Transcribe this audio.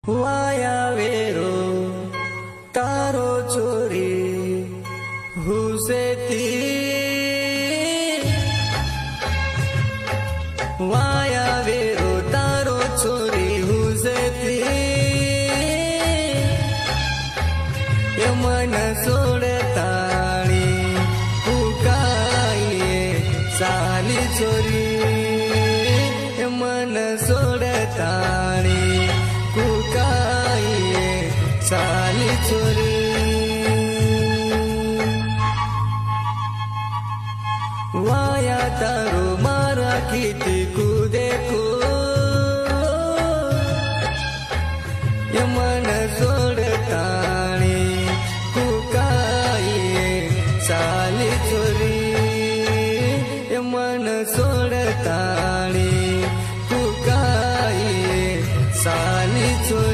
Via वेरो तारो चोरी हुसेती via वेरो तारो चोरी हुसेती ये मन सोडताळी हुकाये साली चोरी ये मन सोडताळी हुकाये साली चोरी।